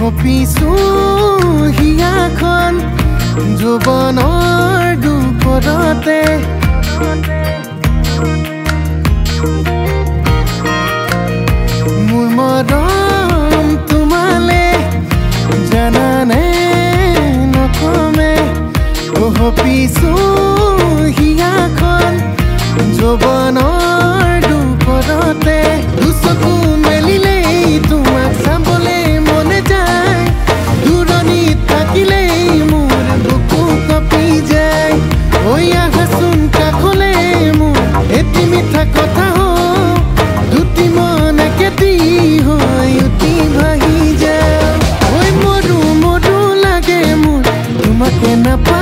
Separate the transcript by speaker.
Speaker 1: হপিছো হিয়াখন যৌৱনৰ দুপৰতে মোৰ মৰম তোমালে জানানে নকমে হপিছো হিয়াখন যৌৱনৰ দুপৰতে দুচকু মেলিলেই তোমাক চাবলে মনে যায় দূৰণিত থাকিলেই মোৰ বুকু কঁপি যায় ঐ আহাচোন কাষলে মোৰ এটি মিঠা কথা দুটি মন একেটি হৈ উঠি ভাহি যায় ঐ মৰো মৰো লাগে মোৰ তোমাকে নাপায়